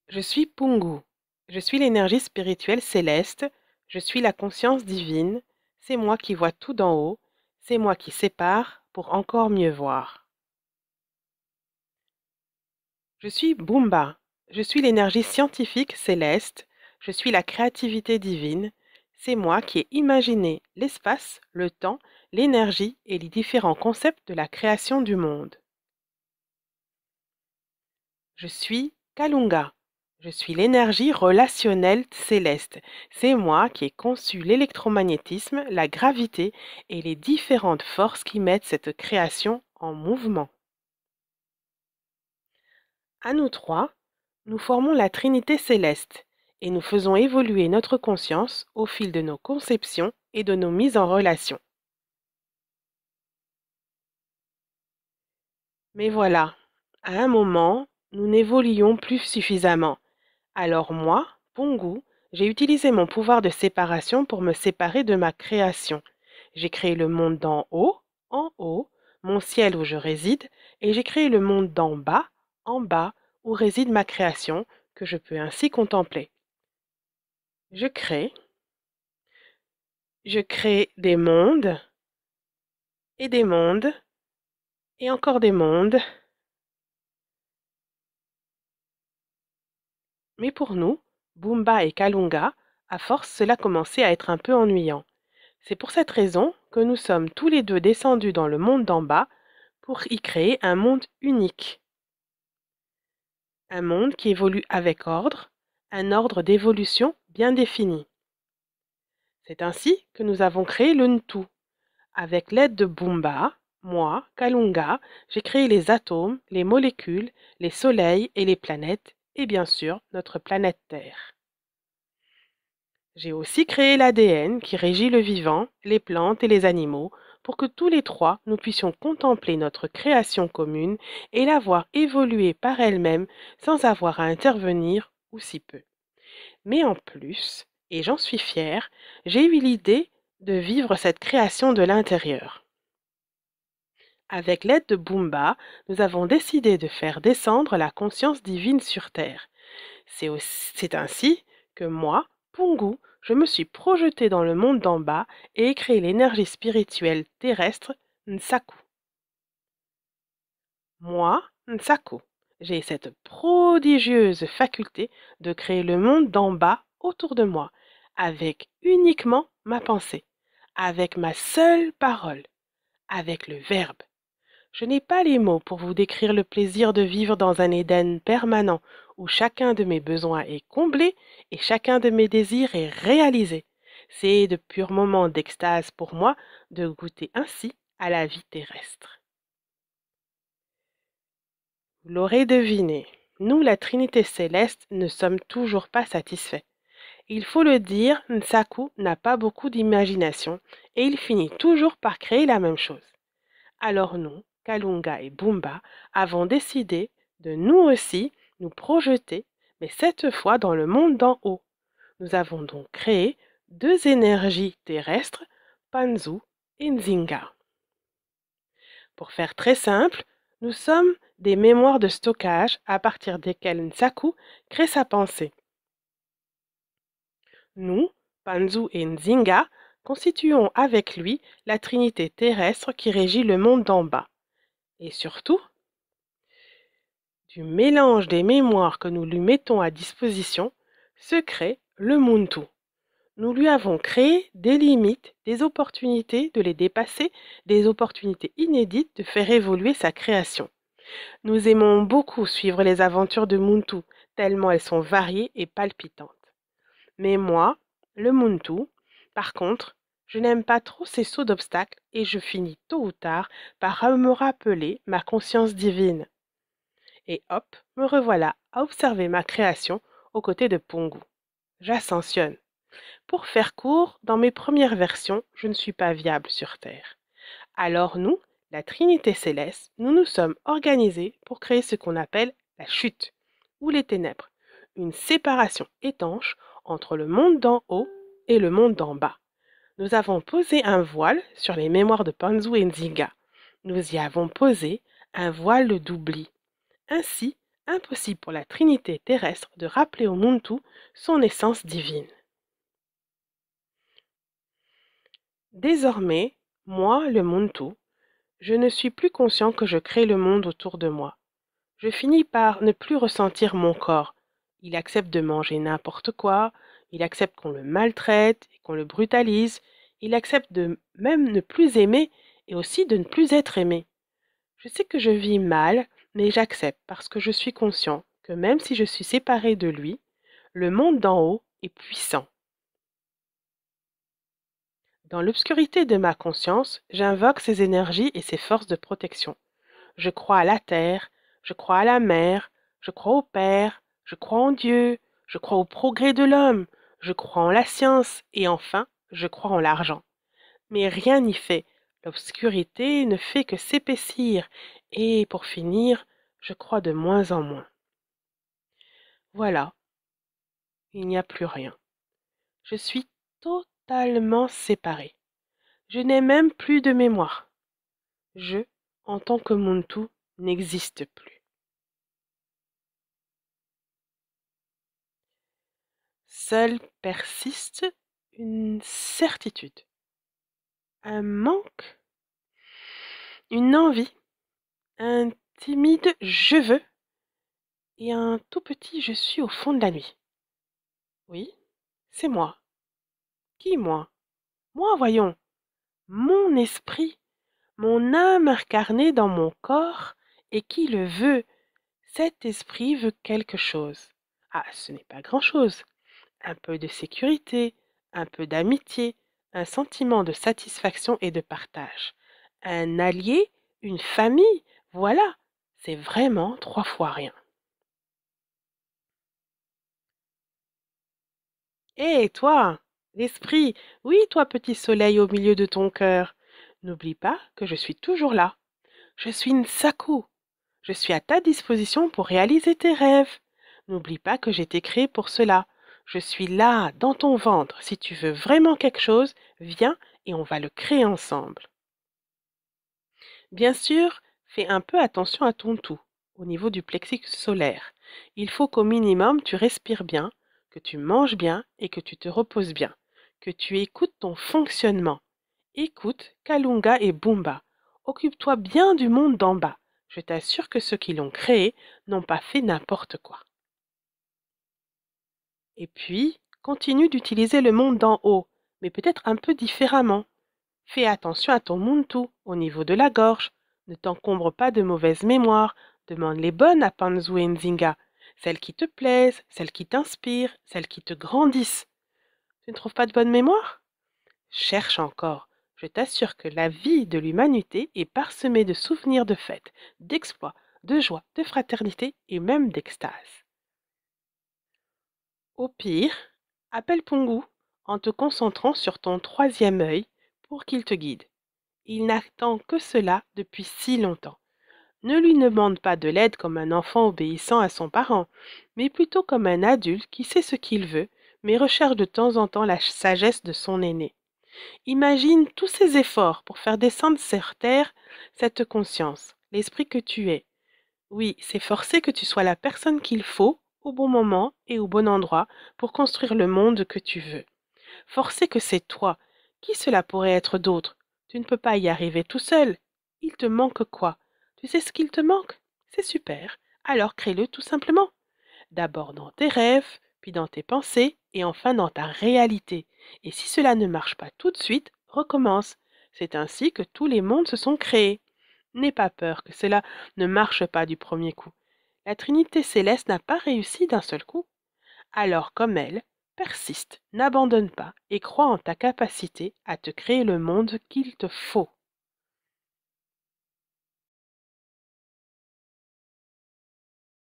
Je suis Pungu. Je suis l'énergie spirituelle céleste. Je suis la conscience divine. C'est moi qui vois tout d'en haut. C'est moi qui sépare pour encore mieux voir. Je suis Bumba. Je suis l'énergie scientifique céleste. Je suis la créativité divine. C'est moi qui ai imaginé l'espace, le temps, l'énergie et les différents concepts de la création du monde. Je suis Kalunga. Je suis l'énergie relationnelle céleste. C'est moi qui ai conçu l'électromagnétisme, la gravité et les différentes forces qui mettent cette création en mouvement. À nous trois, nous formons la Trinité céleste et nous faisons évoluer notre conscience au fil de nos conceptions et de nos mises en relation. Mais voilà, à un moment, nous n'évoluions plus suffisamment. Alors moi, Pongu, j'ai utilisé mon pouvoir de séparation pour me séparer de ma création. J'ai créé le monde d'en haut, en haut, mon ciel où je réside, et j'ai créé le monde d'en bas, en bas, où réside ma création, que je peux ainsi contempler. Je crée, je crée des mondes, et des mondes, et encore des mondes. Mais pour nous, Bumba et Kalunga, à force, cela commençait à être un peu ennuyant. C'est pour cette raison que nous sommes tous les deux descendus dans le monde d'en bas pour y créer un monde unique. Un monde qui évolue avec ordre, un ordre d'évolution bien défini. C'est ainsi que nous avons créé le Ntu. Avec l'aide de Bumba, moi, Kalunga, j'ai créé les atomes, les molécules, les soleils et les planètes, et bien sûr notre planète Terre. J'ai aussi créé l'ADN qui régit le vivant, les plantes et les animaux, pour que tous les trois nous puissions contempler notre création commune et la voir évoluer par elle-même sans avoir à intervenir ou si peu. Mais en plus, et j'en suis fière, j'ai eu l'idée de vivre cette création de l'intérieur. Avec l'aide de Bumba, nous avons décidé de faire descendre la conscience divine sur Terre. C'est ainsi que moi, Pungu, je me suis projeté dans le monde d'en bas et ai créé l'énergie spirituelle terrestre Nsaku. Moi, Nsaku, j'ai cette prodigieuse faculté de créer le monde d'en bas autour de moi, avec uniquement ma pensée, avec ma seule parole, avec le verbe. Je n'ai pas les mots pour vous décrire le plaisir de vivre dans un Éden permanent où chacun de mes besoins est comblé et chacun de mes désirs est réalisé. C'est de purs moments d'extase pour moi de goûter ainsi à la vie terrestre. Vous l'aurez deviné, nous, la Trinité céleste, ne sommes toujours pas satisfaits. Il faut le dire, Nsaku n'a pas beaucoup d'imagination et il finit toujours par créer la même chose. Alors nous, Kalunga et Bumba, avons décidé de nous aussi nous projeter, mais cette fois dans le monde d'en haut. Nous avons donc créé deux énergies terrestres, Panzu et Nzinga. Pour faire très simple, nous sommes des mémoires de stockage à partir desquelles Nsaku crée sa pensée. Nous, Panzu et Nzinga, constituons avec lui la trinité terrestre qui régit le monde d'en bas. Et surtout, du mélange des mémoires que nous lui mettons à disposition se crée le Muntu. Nous lui avons créé des limites, des opportunités de les dépasser, des opportunités inédites de faire évoluer sa création. Nous aimons beaucoup suivre les aventures de Muntu, tellement elles sont variées et palpitantes. Mais moi, le Muntu, par contre, je n'aime pas trop ces sauts d'obstacles et je finis tôt ou tard par me rappeler ma conscience divine. Et hop, me revoilà à observer ma création aux côtés de Pongu. J'ascensionne. Pour faire court, dans mes premières versions, je ne suis pas viable sur Terre. Alors nous, la Trinité céleste, nous nous sommes organisés pour créer ce qu'on appelle la chute, ou les ténèbres, une séparation étanche entre le monde d'en haut et le monde d'en bas. Nous avons posé un voile sur les mémoires de Panzu et Nzinga. Nous y avons posé un voile d'oubli. Ainsi, Impossible pour la Trinité terrestre de rappeler au Muntu son essence divine. Désormais, moi, le Muntu, je ne suis plus conscient que je crée le monde autour de moi. Je finis par ne plus ressentir mon corps. Il accepte de manger n'importe quoi, il accepte qu'on le maltraite et qu'on le brutalise, il accepte de même ne plus aimer et aussi de ne plus être aimé. Je sais que je vis mal, mais j'accepte parce que je suis conscient que même si je suis séparé de lui, le monde d'en haut est puissant. Dans l'obscurité de ma conscience, j'invoque ses énergies et ses forces de protection. Je crois à la terre, je crois à la mer, je crois au Père, je crois en Dieu, je crois au progrès de l'homme, je crois en la science et enfin, je crois en l'argent. Mais rien n'y fait. L'obscurité ne fait que s'épaissir et, pour finir, je crois de moins en moins. Voilà, il n'y a plus rien. Je suis totalement séparé. Je n'ai même plus de mémoire. Je, en tant que Muntu, n'existe plus. Seule persiste une certitude, un manque, une envie, un timide je veux et un tout petit je suis au fond de la nuit. Oui, c'est moi. Qui moi? Moi, voyons, mon esprit, mon âme incarnée dans mon corps et qui le veut. Cet esprit veut quelque chose. Ah, ce n'est pas grand-chose. Un peu de sécurité, un peu d'amitié, un sentiment de satisfaction et de partage. Un allié, une famille, voilà, c'est vraiment 3 fois rien. Hé, toi, l'esprit, oui, toi, petit soleil au milieu de ton cœur, n'oublie pas que je suis toujours là. Je suis Nsaku. Je suis à ta disposition pour réaliser tes rêves. N'oublie pas que j'ai été créé pour cela. Je suis là, dans ton ventre. Si tu veux vraiment quelque chose, viens et on va le créer ensemble. Bien sûr, fais un peu attention à ton tout, au niveau du plexus solaire. Il faut qu'au minimum tu respires bien, que tu manges bien et que tu te reposes bien, que tu écoutes ton fonctionnement. Écoute Kalunga et Bumba. Occupe-toi bien du monde d'en bas. Je t'assure que ceux qui l'ont créé n'ont pas fait n'importe quoi. Et puis, continue d'utiliser le monde d'en haut, mais peut-être un peu différemment. Fais attention à ton muntu au niveau de la gorge. Ne t'encombre pas de mauvaises mémoires. Demande les bonnes à Panzu et Nzinga. Celles qui te plaisent, celles qui t'inspirent, celles qui te grandissent. Tu ne trouves pas de bonne mémoire? Cherche encore. Je t'assure que la vie de l'humanité est parsemée de souvenirs de fêtes, d'exploits, de joie, de fraternité et même d'extase. Au pire, appelle Pungu en te concentrant sur ton troisième œil pour qu'il te guide. Il n'attend que cela depuis si longtemps. Ne lui demande pas de l'aide comme un enfant obéissant à son parent, mais plutôt comme un adulte qui sait ce qu'il veut, mais recherche de temps en temps la sagesse de son aîné. Imagine tous ces efforts pour faire descendre sur terre cette conscience, l'esprit que tu es. Oui, c'est forcé que tu sois la personne qu'il faut, au bon moment et au bon endroit, pour construire le monde que tu veux. Forcé que c'est toi. Qui cela pourrait être d'autre? Tu ne peux pas y arriver tout seul. Il te manque quoi? Tu sais ce qu'il te manque? C'est super. Alors crée-le tout simplement. D'abord dans tes rêves, puis dans tes pensées, et enfin dans ta réalité. Et si cela ne marche pas tout de suite, recommence. C'est ainsi que tous les mondes se sont créés. N'aie pas peur que cela ne marche pas du premier coup. La Trinité céleste n'a pas réussi d'un seul coup. Alors comme elle, persiste, n'abandonne pas et crois en ta capacité à te créer le monde qu'il te faut.